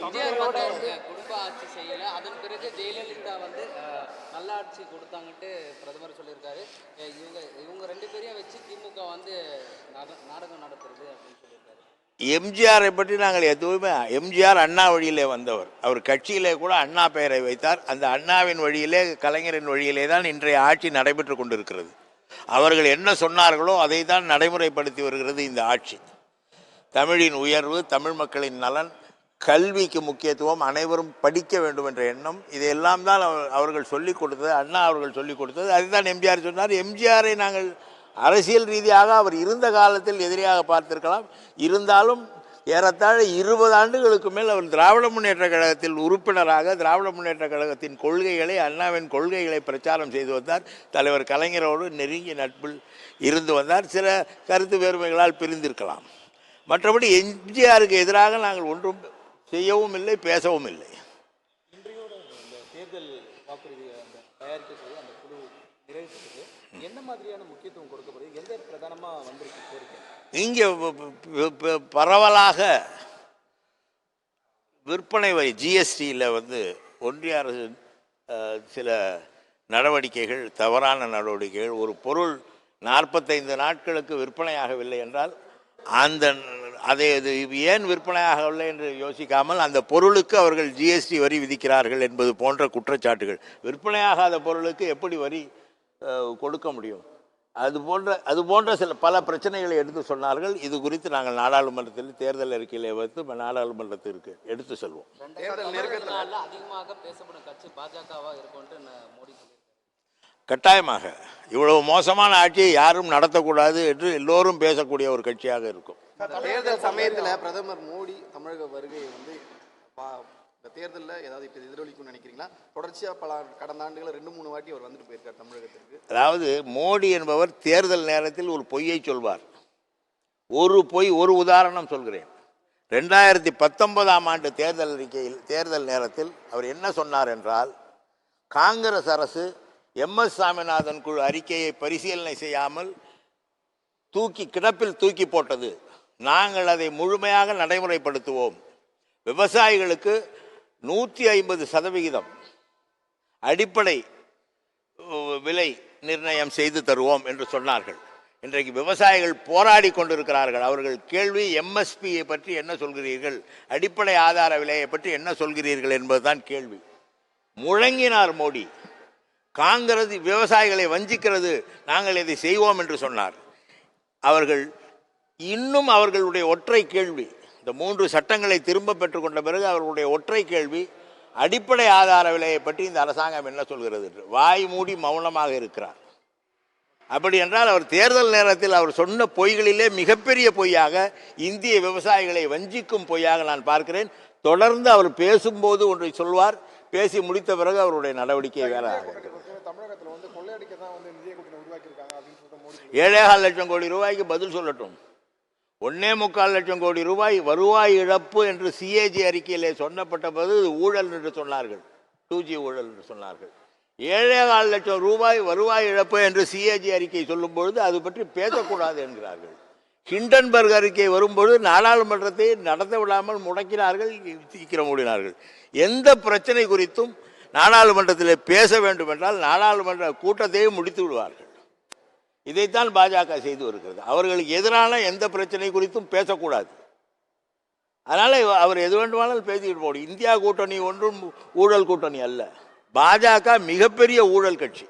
எம்ஜிஆர் வந்து குடும்ப ஆட்சி செய்யல, அதன் பிறகு ஜெயலலிதா வந்து நல்லாட்சி கொடுத்தாங்கன்ட்டு பிரதமர் சொல்லியிருக்காரு. இவங்க இவங்க ரெண்டு பேரையும் வச்சு திமுக வந்து நாடகம் நடத்துறது அப்படின்னு சொல்லியிருக்காரு. எம்ஜிஆரை பற்றி நாங்கள் எதுவுமே, எம்ஜிஆர் அண்ணா வழியிலே வந்தவர். அவர் கட்சியிலே கூட அண்ணா பெயரை வைத்தார். அந்த அண்ணாவின் வழியிலே, கலைஞரின் வழியிலே தான் இன்றைய ஆட்சி நடைபெற்று கொண்டிருக்கிறது. அவர்கள் என்ன சொன்னார்களோ அதை தான் நடைமுறைப்படுத்தி வருகிறது இந்த ஆட்சி. தமிழின் உயர்வு, தமிழ் மக்களின் நலன், கல்விக்கு முக்கியத்துவம், அனைவரும் படிக்க வேண்டும் என்ற எண்ணம், இதையெல்லாம் தான் அவர்கள் சொல்லிக் கொடுத்தது, அண்ணா அவர்கள் சொல்லிக் கொடுத்தது. அதுதான் எம்ஜிஆர் சொன்னார். எம்ஜிஆரை நாங்கள் அரசியல் ரீதியாக அவர் இருந்த காலத்தில் எதிரியாக பார்த்திருக்கலாம். இருந்தாலும் ஏறத்தாழ 20 ஆண்டுகளுக்கு மேல் அவர் திராவிட முன்னேற்ற கழகத்தில் உறுப்பினராக திராவிட முன்னேற்ற கழகத்தின் கொள்கைகளை, அண்ணாவின் கொள்கைகளை பிரச்சாரம் செய்து வந்தார். தலைவர் கலைஞரோடு நெருங்கிய நட்பில் இருந்து வந்தார். சில கருத்து வேறுமைகளால் பிரிந்திருக்கலாம். மற்றபடி எம்ஜிஆருக்கு எதிராக நாங்கள் ஒன்றும் செய்யவும் இல்லை, பேசவும் இல்லை. இன்றையோட இந்த தேர்தல் வாக்குறுதி தயாரிக்கக்கூடிய அந்த குழு நிறைவேற்றத்துக்கு என்ன மாதிரியான முக்கியத்துவம் கொடுக்கப்படுது? எந்த பிரதானமாக வந்திருக்கு கோரிக்கை? இங்கே பரவலாக விற்பனை வரி ஜிஎஸ்டியில் வந்து ஒன்றிய அரசு சில நடவடிக்கைகள், தவறான நடவடிக்கைகள். ஒரு பொருள் 45 நாட்களுக்கு விற்பனையாகவில்லை என்றால் அதை ஏன் விற்பனையாகவில்லை என்று யோசிக்காமல் அந்த பொருளுக்கு அவர்கள் ஜிஎஸ்டி வரி விதிக்கிறார்கள் என்பது போன்ற குற்றச்சாட்டுகள். விற்பனையாகாத பொருளுக்கு எப்படி வரி கொடுக்க முடியும்? அது போன்ற பல பிரச்சனைகளை எடுத்து சொன்னார்கள். இது குறித்து நாங்கள் நாடாளுமன்றத்தில் தேர்தல் அறிக்கையிலே வைத்து நாடாளுமன்றத்திற்கு எடுத்து செல்வோம். அதிகமாக பேசப்படும் கட்சி பாஜகவா இருக்கும் மோடி. கட்டாயமாக இவ்வளவு மோசமான ஆட்சியை யாரும் நடத்தக்கூடாது என்று எல்லோரும் பேசக்கூடிய ஒரு கட்சியாக இருக்கும். தேர்தல் சமயத்தில் பிரதமர் மோடி தமிழக வருகை வந்து இந்த தேர்தலில் ஏதாவது இப்போ எதிரொலிக்கும்னு நினைக்கிறீங்களா? தொடர்ச்சியாக கடந்த ஆண்டுகளில் 2-3 வாட்டி அவர் வந்துட்டு போயிருக்கார் தமிழகத்திற்கு. அதாவது மோடி என்பவர் தேர்தல் நேரத்தில் ஒரு பொய்யை சொல்வார். ஒரு உதாரணம் சொல்கிறேன். 2019ஆம் ஆண்டு தேர்தல் அறிக்கையில், தேர்தல் நேரத்தில் அவர் என்ன சொன்னார் என்றால், காங்கிரஸ் அரசு MS சாமிநாதன் குழு அறிக்கையை பரிசீலனை செய்யாமல் கிடப்பில் தூக்கி போட்டது. நாங்கள் அதை முழுமையாக நடைமுறைப்படுத்துவோம். விவசாயிகளுக்கு 150% அடிப்படை விலை நிர்ணயம் செய்து தருவோம் என்று சொன்னார்கள். இன்றைக்கு விவசாயிகள் போராடி கொண்டிருக்கிறார்கள். அவர்கள் கேள்வி MSPயை பற்றி என்ன சொல்கிறீர்கள், அடிப்படை ஆதார விலையை பற்றி என்ன சொல்கிறீர்கள் என்பதுதான் கேள்வி. முழங்கினார் மோடி. காங்கிரஸ் விவசாயிகளை வஞ்சிக்கிறது, நாங்கள் இதை செய்வோம் என்று சொன்னார். அவர்கள் இன்னும் அவர்களுடைய ஒற்றை கேள்வி, இந்த 3 சட்டங்களை திரும்ப பெற்றுக்கொண்ட பிறகு அவர்களுடைய ஒற்றை கேள்வி, அடிப்படை ஆதார விலையை பற்றி இந்த அரசாங்கம் என்ன சொல்கிறது என்று வாய் மூடி மௌனமாக இருக்கிறார். அப்படி என்றால் அவர் தேர்தல் நேரத்தில் அவர் சொன்ன பொய்களிலே மிகப்பெரிய பொய்யாக, இந்திய விவசாயிகளை வஞ்சிக்கும் பொய்யாக நான் பார்க்கிறேன். தொடர்ந்து அவர் பேசும்போது ஒன்றை சொல்வார், பேசி முடித்த பிறகு அவருடைய நடவடிக்கை வேற. 7.25 லட்சம் கோடி ரூபாய்க்கு பதில் சொல்லட்டும். 1.25 லட்சம் கோடி ரூபாய் வருவாய் இழப்பு என்று CAG அறிக்கையிலே சொன்னப்பட்ட போது ஊழல் என்று சொன்னார்கள், 2G ஊழல் என்று சொன்னார்கள். 7.25 லட்சம் ரூபாய் வருவாய் இழப்பு என்று CAG அறிக்கை சொல்லும் பொழுது அது பற்றி பேசக்கூடாது என்கிறார்கள். ஹிண்டன்பர்க் அறிக்கை வரும்பொழுது நாடாளுமன்றத்தை நடத்த விடாமல் முடக்கினார்கள், சீக்கிரம் மூடினார்கள். எந்த பிரச்சனை குறித்தும் நாடாளுமன்றத்தில் பேச வேண்டும் என்றால் நாடாளுமன்ற கூட்டத்தையே முடித்து விடுவார்கள். இதைத்தான் பாஜக செய்து வருகிறது. அவர்களுக்கு எதிரான எந்த பிரச்சனை குறித்தும் பேசக்கூடாது. அதனால் அவர் எது வேண்டுமானாலும் பேசிக்கிட்டு போடும். இந்தியா கூட்டணி ஒன்றும் ஊழல் கூட்டணி அல்ல. பாஜக மிகப்பெரிய ஊழல் கட்சி.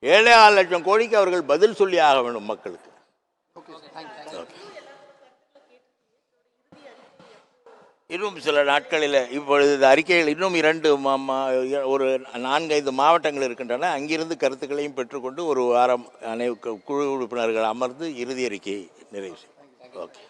7.25 லட்சம் கோடிக்கு அவர்கள் பதில் சொல்லி ஆக வேண்டும் மக்களுக்கு. இன்னும் சில நாட்களில், இப்பொழுது அறிக்கைகள் இன்னும் 2 ஒரு 4-5 மாவட்டங்கள் இருக்கின்றன. அங்கிருந்து கருத்துக்களையும் பெற்றுக்கொண்டு ஒரு வாரம் குழு உறுப்பினர்கள் அமர்ந்து இறுதி அறிக்கையை நிறைவு செய்யும். ஓகே.